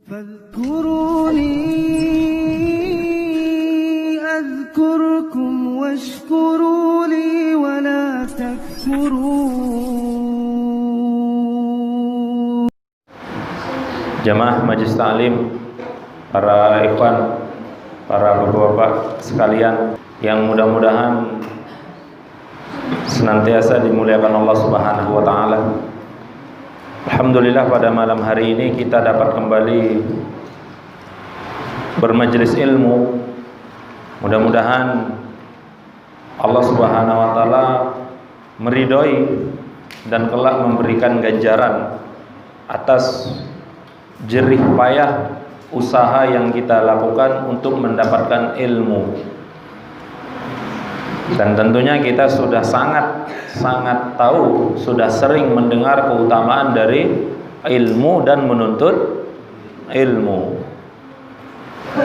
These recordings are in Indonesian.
فاذكروني أذكركم واشكروا لي ولا تكفرون. Jamaah Majelis Ta'lim, para ikhwan, para bapak-bapak sekalian yang mudah-mudahan senantiasa dimuliakan Allah Subhanahu wa taala. Alhamdulillah, pada malam hari ini kita dapat kembali bermajelis ilmu. Mudah-mudahan Allah Subhanahu wa taala meridhoi dan kelak memberikan ganjaran atas jerih payah usaha yang kita lakukan untuk mendapatkan ilmu. Dan tentunya kita sudah sangat tahu, sudah sering mendengar keutamaan dari ilmu dan menuntut ilmu.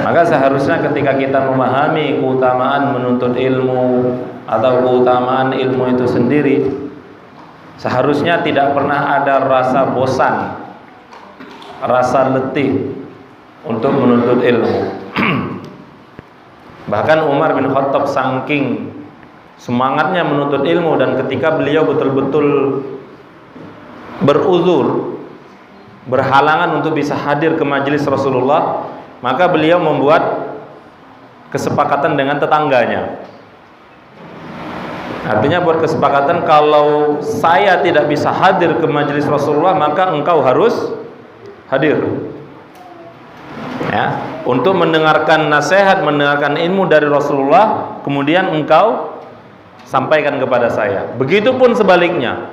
Maka seharusnya ketika kita memahami keutamaan menuntut ilmu atau keutamaan ilmu itu sendiri, seharusnya tidak pernah ada rasa bosan, rasa letih untuk menuntut ilmu. Bahkan Umar bin Khattab saking semangatnya menuntut ilmu, dan ketika beliau betul-betul beruzur, berhalangan untuk bisa hadir ke majelis Rasulullah, maka beliau membuat kesepakatan dengan tetangganya. Artinya buat kesepakatan, kalau saya tidak bisa hadir ke majelis Rasulullah, maka engkau harus hadir, ya, untuk mendengarkan nasihat, mendengarkan ilmu dari Rasulullah, kemudian engkau sampaikan kepada saya. Begitupun sebaliknya,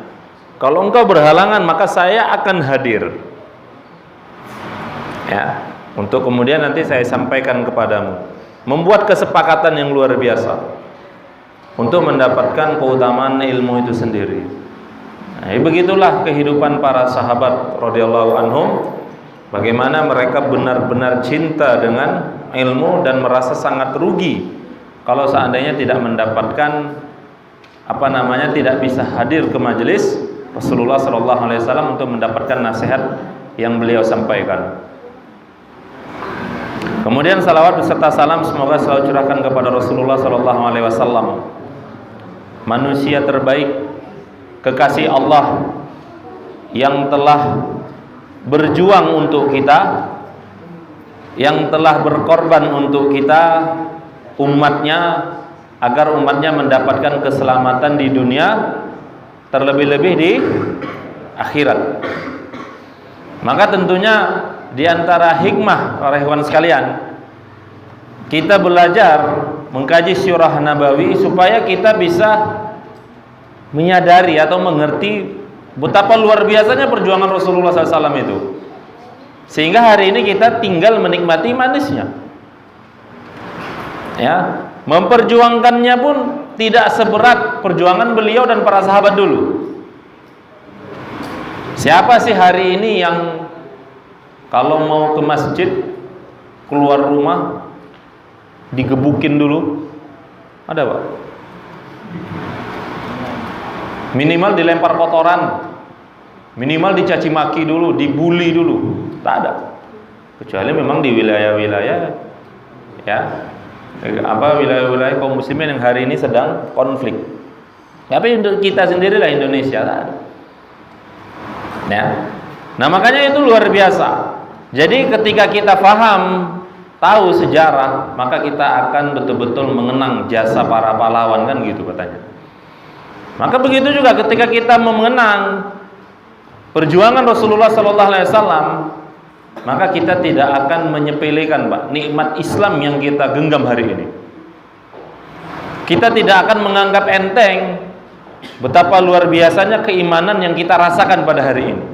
kalau engkau berhalangan, maka saya akan hadir, ya, untuk kemudian nanti saya sampaikan kepadamu. Membuat kesepakatan yang luar biasa untuk mendapatkan keutamaan ilmu itu sendiri. Nah, begitulah kehidupan para sahabat radhiyallahu anhum. Bagaimana mereka benar-benar cinta dengan ilmu dan merasa sangat rugi kalau seandainya tidak mendapatkan tidak bisa hadir ke majelis Rasulullah SAW untuk mendapatkan nasihat yang beliau sampaikan. Kemudian salawat beserta salam semoga selalu curahkan kepada Rasulullah SAW, manusia terbaik, kekasih Allah yang telah berjuang untuk kita, yang telah berkorban untuk kita, umatnya, agar umatnya mendapatkan keselamatan di dunia, terlebih-lebih di akhirat. Maka tentunya di antara hikmah para ikhwan sekalian, kita belajar mengkaji sirah nabawi supaya kita bisa menyadari atau mengerti betapa luar biasanya perjuangan Rasulullah SAW itu, sehingga hari ini kita tinggal menikmati manisnya, ya. Memperjuangkannya pun tidak seberat perjuangan beliau dan para sahabat dulu. Siapa sih hari ini yang kalau mau ke masjid, keluar rumah digebukin dulu? Ada, Pak? Minimal dilempar kotoran, minimal dicaci maki dulu, dibully dulu. Tak ada. Kecuali memang di wilayah-wilayah, ya, wilayah-wilayah kaum muslimin yang hari ini sedang konflik. Tapi untuk kita sendirilah Indonesia, tak ada. Ya. Nah, makanya itu luar biasa. Jadi ketika kita paham, tahu sejarah, maka kita akan betul-betul mengenang jasa para pahlawan, kan gitu katanya. Maka begitu juga ketika kita mengenang perjuangan Rasulullah SAW, maka kita tidak akan menyepelekan, Pak, nikmat Islam yang kita genggam hari ini. Kita tidak akan menganggap enteng betapa luar biasanya keimanan yang kita rasakan pada hari ini.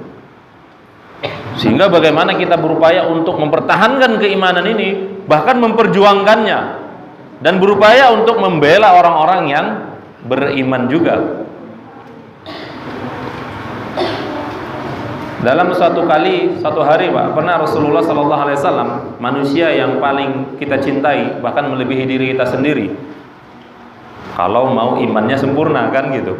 Sehingga bagaimana kita berupaya untuk mempertahankan keimanan ini, bahkan memperjuangkannya, dan berupaya untuk membela orang-orang yang beriman juga. Dalam satu hari, Pak, pernah Rasulullah SAW, manusia yang paling kita cintai, bahkan melebihi diri kita sendiri, kalau mau imannya sempurna, kan gitu.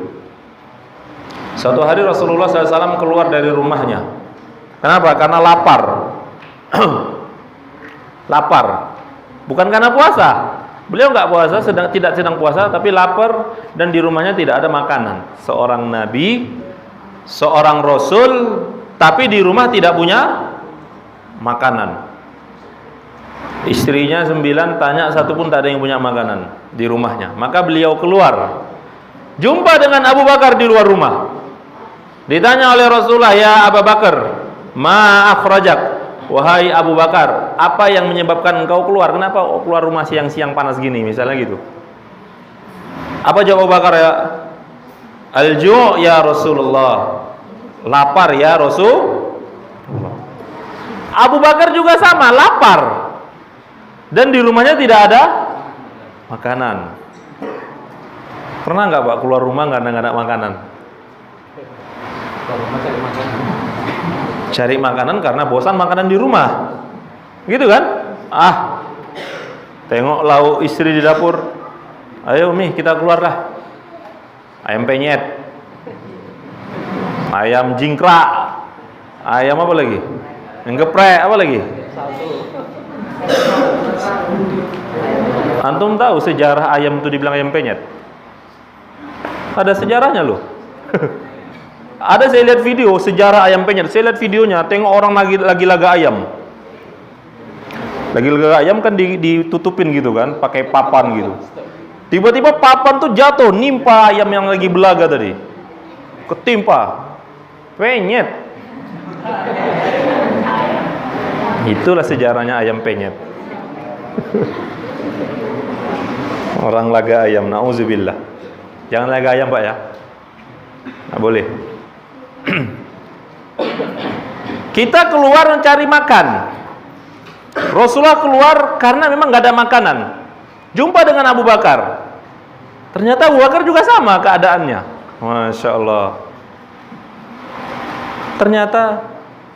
Suatu hari Rasulullah SAW keluar dari rumahnya. Kenapa? Karena lapar. lapar. Bukan karena puasa. Beliau nggak puasa, tidak sedang puasa, tapi lapar dan di rumahnya tidak ada makanan. Seorang nabi, seorang rasul, tapi di rumah tidak punya makanan. Istrinya 9, tanya satu pun tak ada yang punya makanan di rumahnya. Maka beliau keluar, jumpa dengan Abu Bakar di luar rumah. Ditanya oleh Rasulullah, ya Abu Bakar, ma akhrajak? Wahai Abu Bakar, apa yang menyebabkan engkau keluar? Kenapa keluar rumah siang-siang panas gini, misalnya gitu. Apa jawab Abu Bakar? Ya, al-ju' ya Rasulullah, lapar ya Rasul. Abu Bakar juga sama, lapar, dan di rumahnya tidak ada makanan. Pernah nggak Pak keluar rumah nggak ada makanan? Cari makanan karena bosan makanan di rumah, gitu kan? Tengok lauk istri di dapur, ayo Mi kita keluarlah. Ayam penyet, ayam jingkrak, ayam apa lagi? Yang geprek apa lagi? Antum tahu sejarah ayam itu dibilang ayam penyet? Ada sejarahnya loh. Ada, saya lihat video sejarah ayam penyet. Saya lihat videonya, tengok orang lagi laga ayam. Lagi laga ayam kan ditutupin gitu kan, pakai papan gitu. Tiba-tiba papan tuh jatuh, nimpa ayam yang lagi belaga tadi. Ketimpa. Penyet. Itulah sejarahnya ayam penyet. Orang laga ayam, nauzubillah. Jangan laga ayam Pak ya. Nggak boleh. Kita keluar mencari makan. Rasulullah keluar karena memang nggak ada makanan. Jumpa dengan Abu Bakar. Ternyata Abu Bakar juga sama keadaannya. Masya Allah. Ternyata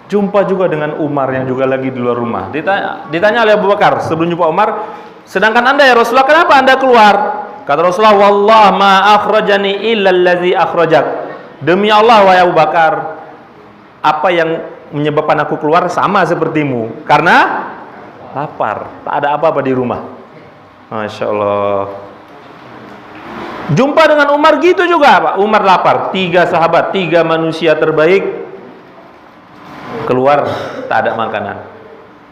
jumpa juga dengan Umar yang juga lagi di luar rumah. Ditanya oleh Abu Bakar sebelum jumpa Umar, sedangkan anda ya Rasulullah, kenapa anda keluar? Kata Rasulullah, wallah ma akhrajani illa allazi akhrajak. Demi Allah wahai Abu Bakar, apa yang menyebabkan aku keluar sama sepertimu, karena lapar, tak ada apa-apa di rumah. Masya Allah. Jumpa dengan Umar gitu juga Pak. Umar lapar, 3 sahabat, 3 manusia terbaik keluar, tak ada makanan.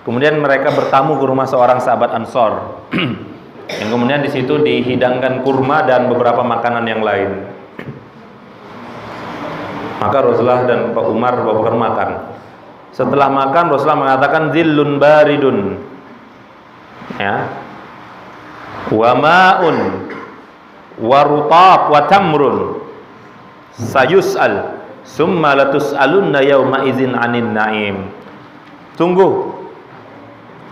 Kemudian mereka bertamu ke rumah seorang sahabat Ansor. Yang kemudian di situ dihidangkan kurma dan beberapa makanan yang lain. Maka Rasulullah dan Pak Umar Bakar makan. Setelah makan Rasulullah mengatakan zillun baridun, ya, wa ma'un wa rutab wa tamrun sayus'al summa latus'alunna yawma idzin 'anin na'im. Tunggu,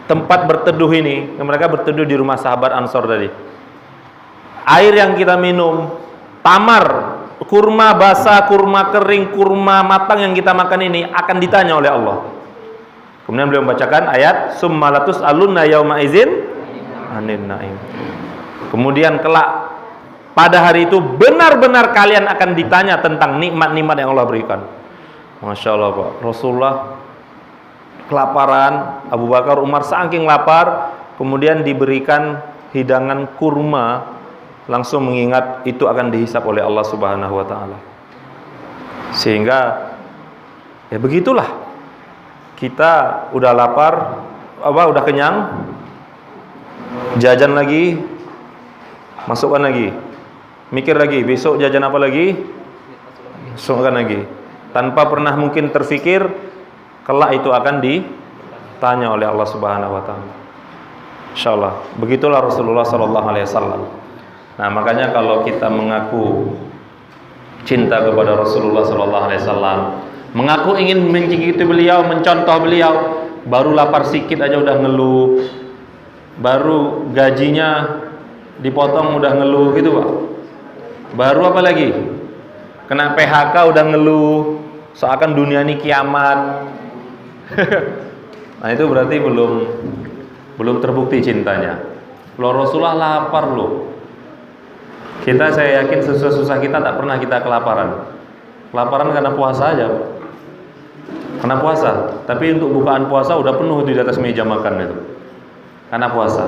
tempat berteduh ini, mereka berteduh di rumah sahabat Ansor tadi. Air yang kita minum, tamar, kurma basah, kurma kering, kurma matang yang kita makan ini akan ditanya oleh Allah. Kemudian beliau membacakan ayat summa latus'alunna yauma idzin 'anin na'im. Kemudian kelak pada hari itu benar-benar kalian akan ditanya tentang nikmat-nikmat yang Allah berikan. Masya Allah Pak. Rasulullah kelaparan, Abu Bakar, Umar saking lapar, kemudian diberikan hidangan kurma, langsung mengingat itu akan dihisap oleh Allah Subhanahu wa taala. Sehingga ya begitulah. Kita udah lapar, udah kenyang, jajan lagi, masukkan lagi. Mikir lagi, besok jajan apa lagi? Masukkan lagi. Tanpa pernah mungkin terfikir kelak itu akan ditanya oleh Allah Subhanahu wa taala. Insyaallah. Begitulah Rasulullah sallallahu alaihi wasallam. Nah, makanya kalau kita mengaku cinta kepada Rasulullah sallallahu alaihi wasallam, mengaku ingin mencicipi beliau, mencontoh beliau, baru lapar sikit aja udah ngeluh. Baru gajinya dipotong udah ngeluh gitu, Pak. Baru apa lagi? Kena PHK udah ngeluh, seakan dunia ini kiamat. Nah, itu berarti belum terbukti cintanya. Loh, Rasulullah lapar loh. Saya yakin susah-susah kita tak pernah kita kelaparan. Kelaparan karena puasa aja. Karena puasa. Tapi untuk bukaan puasa udah penuh di atas meja makan itu. karena puasa.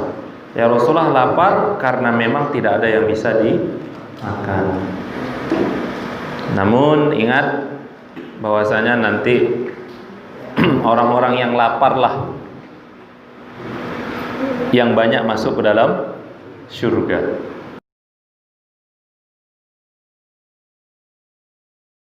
Ya Rasulullah lapar karena memang tidak ada yang bisa dimakan. Namun ingat bahwasanya nanti orang-orang yang lapar lah yang banyak masuk ke dalam surga.